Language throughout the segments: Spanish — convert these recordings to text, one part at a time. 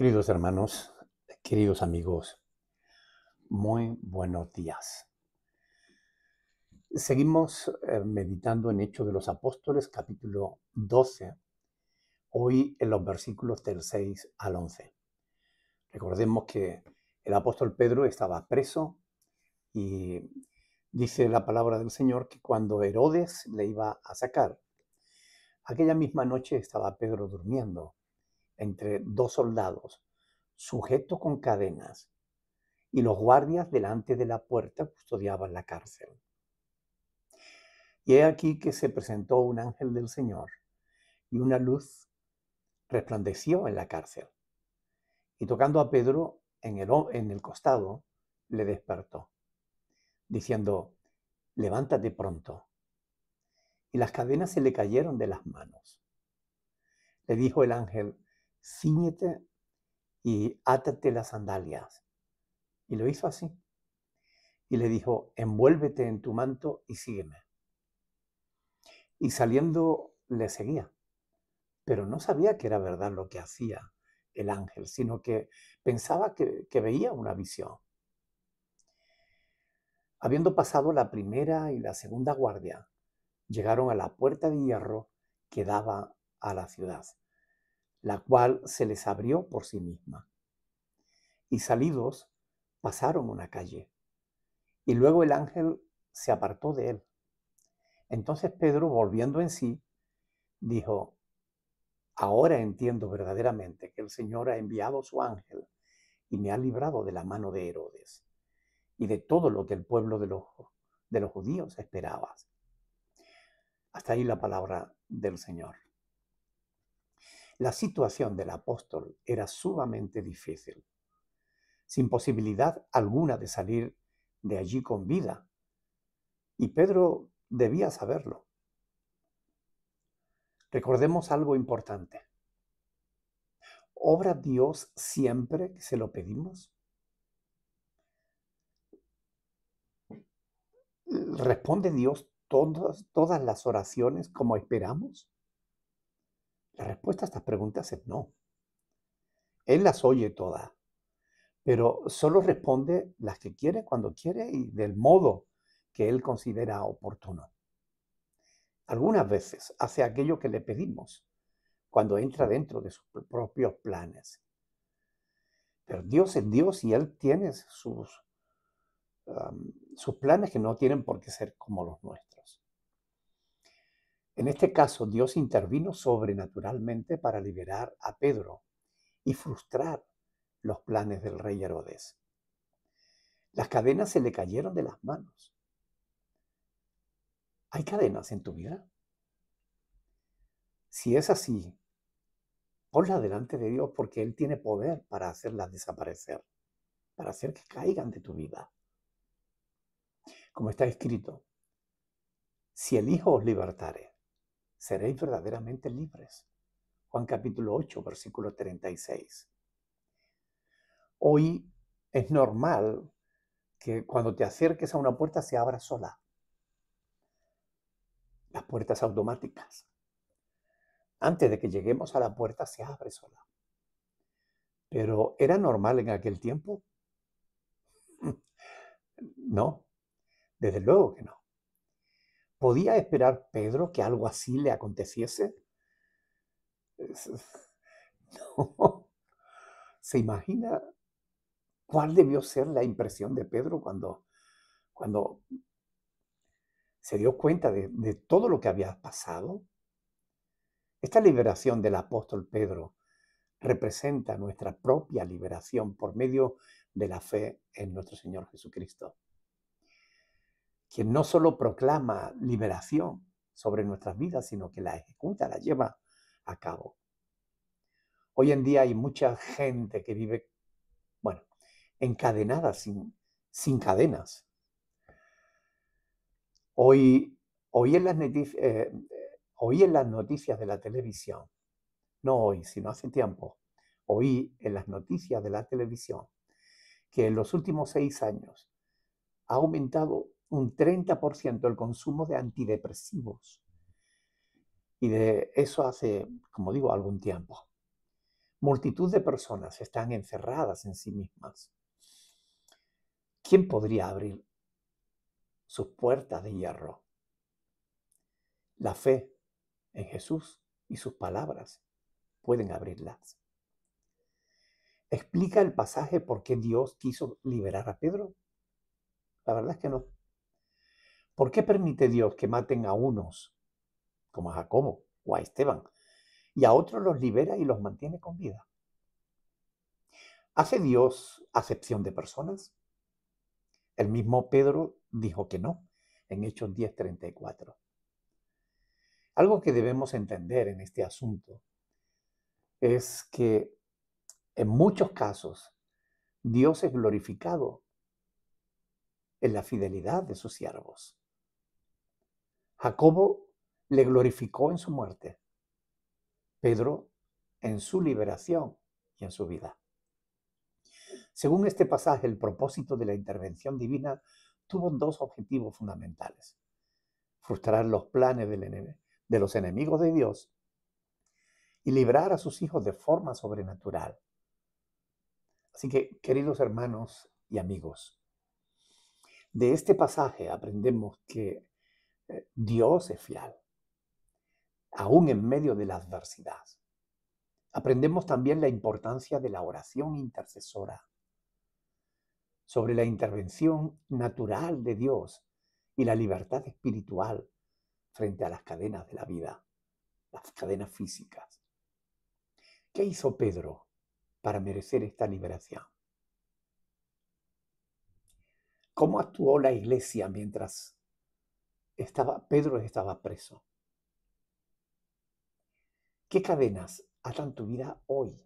Queridos hermanos, queridos amigos, muy buenos días. Seguimos meditando en Hechos de los Apóstoles, capítulo 12, hoy en los versículos del 6 al 11. Recordemos que el apóstol Pedro estaba preso y dice la palabra del Señor que cuando Herodes le iba a sacar, aquella misma noche estaba Pedro durmiendo entre dos soldados, sujeto con cadenas, y los guardias delante de la puerta custodiaban la cárcel. Y he aquí que se presentó un ángel del Señor, y una luz resplandeció en la cárcel. Y tocando a Pedro en el costado, le despertó, diciendo: levántate pronto. Y las cadenas se le cayeron de las manos. Le dijo el ángel: cíñete y átate las sandalias. Y lo hizo así. Y le dijo: envuélvete en tu manto y sígueme. Y saliendo le seguía, pero no sabía que era verdad lo que hacía el ángel, sino que pensaba que veía una visión. Habiendo pasado la primera y la segunda guardia, llegaron a la puerta de hierro que daba a la ciudad, la cual se les abrió por sí misma. Y salidos, pasaron una calle, y luego el ángel se apartó de él. Entonces Pedro, volviendo en sí, dijo: ahora entiendo verdaderamente que el Señor ha enviado su ángel y me ha librado de la mano de Herodes y de todo lo que el pueblo de los judíos esperaba. Hasta ahí la palabra del Señor. La situación del apóstol era sumamente difícil, sin posibilidad alguna de salir de allí con vida. Y Pedro debía saberlo. Recordemos algo importante. ¿Obra Dios siempre que se lo pedimos? ¿Responde Dios todas las oraciones como esperamos? La respuesta a estas preguntas es no. Él las oye todas, pero solo responde las que quiere, cuando quiere y del modo que Él considera oportuno. Algunas veces hace aquello que le pedimos, cuando entra dentro de sus propios planes. Pero Dios es Dios y Él tiene sus planes que no tienen por qué ser como los nuestros. En este caso, Dios intervino sobrenaturalmente para liberar a Pedro y frustrar los planes del rey Herodes. Las cadenas se le cayeron de las manos. ¿Hay cadenas en tu vida? Si es así, ponlas delante de Dios, porque Él tiene poder para hacerlas desaparecer, para hacer que caigan de tu vida. Como está escrito: si el Hijo os libertare, seréis verdaderamente libres. Juan capítulo 8, versículo 36. Hoy es normal que cuando te acerques a una puerta se abra sola. Las puertas automáticas. Antes de que lleguemos a la puerta se abre sola. Pero ¿era normal en aquel tiempo? No, desde luego que no. ¿Podía esperar Pedro que algo así le aconteciese? No. ¿Se imagina cuál debió ser la impresión de Pedro cuando se dio cuenta de todo lo que había pasado? Esta liberación del apóstol Pedro representa nuestra propia liberación por medio de la fe en nuestro Señor Jesucristo, quien no solo proclama liberación sobre nuestras vidas, sino que la ejecuta, la lleva a cabo. Hoy en día hay mucha gente que vive, bueno, encadenada sin cadenas. Hoy, hoy, en las oí en las noticias de la televisión, no hoy, sino hace tiempo, oí en las noticias de la televisión que en los últimos 6 años ha aumentado un 30% el consumo de antidepresivos. Y de eso hace, como digo, algún tiempo. Multitud de personas están encerradas en sí mismas. ¿Quién podría abrir sus puertas de hierro? La fe en Jesús y sus palabras pueden abrirlas. ¿Explica el pasaje por qué Dios quiso liberar a Pedro? La verdad es que no. ¿Por qué permite Dios que maten a unos, como a Jacobo o a Esteban, y a otros los libera y los mantiene con vida? ¿Hace Dios acepción de personas? El mismo Pedro dijo que no, en Hechos 10:34. Algo que debemos entender en este asunto es que en muchos casos Dios es glorificado en la fidelidad de sus siervos. Jacobo le glorificó en su muerte, Pedro en su liberación y en su vida. Según este pasaje, el propósito de la intervención divina tuvo dos objetivos fundamentales: frustrar los planes de los enemigos de Dios y librar a sus hijos de forma sobrenatural. Así que, queridos hermanos y amigos, de este pasaje aprendemos que Dios es fiel, aún en medio de la adversidad. Aprendemos también la importancia de la oración intercesora, sobre la intervención natural de Dios y la libertad espiritual frente a las cadenas de la vida, las cadenas físicas. ¿Qué hizo Pedro para merecer esta liberación? ¿Cómo actuó la iglesia mientras Pedro estaba preso? ¿Qué cadenas atan tu vida hoy?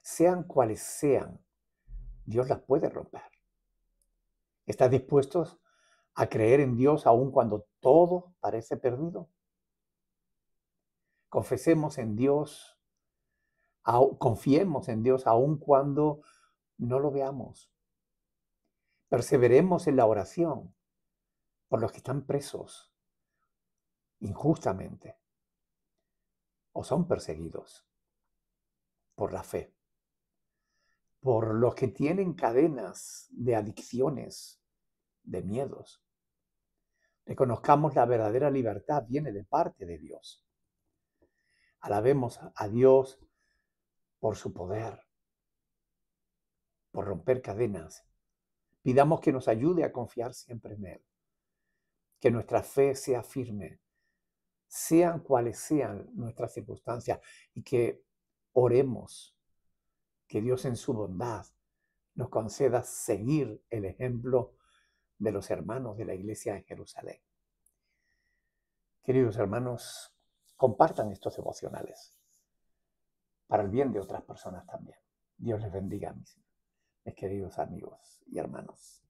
Sean cuales sean, Dios las puede romper. ¿Estás dispuesto a creer en Dios aun cuando todo parece perdido? Confesemos en Dios, confiemos en Dios aun cuando no lo veamos. Perseveremos en la oración por los que están presos injustamente o son perseguidos por la fe, por los que tienen cadenas de adicciones, de miedos. Reconozcamos la verdadera libertad viene de parte de Dios. Alabemos a Dios por su poder, por romper cadenas. Pidamos que nos ayude a confiar siempre en Él, que nuestra fe sea firme, sean cuales sean nuestras circunstancias, y que oremos que Dios en su bondad nos conceda seguir el ejemplo de los hermanos de la iglesia en Jerusalén. Queridos hermanos, compartan estos devocionales para el bien de otras personas también. Dios les bendiga, mis queridos amigos y hermanos.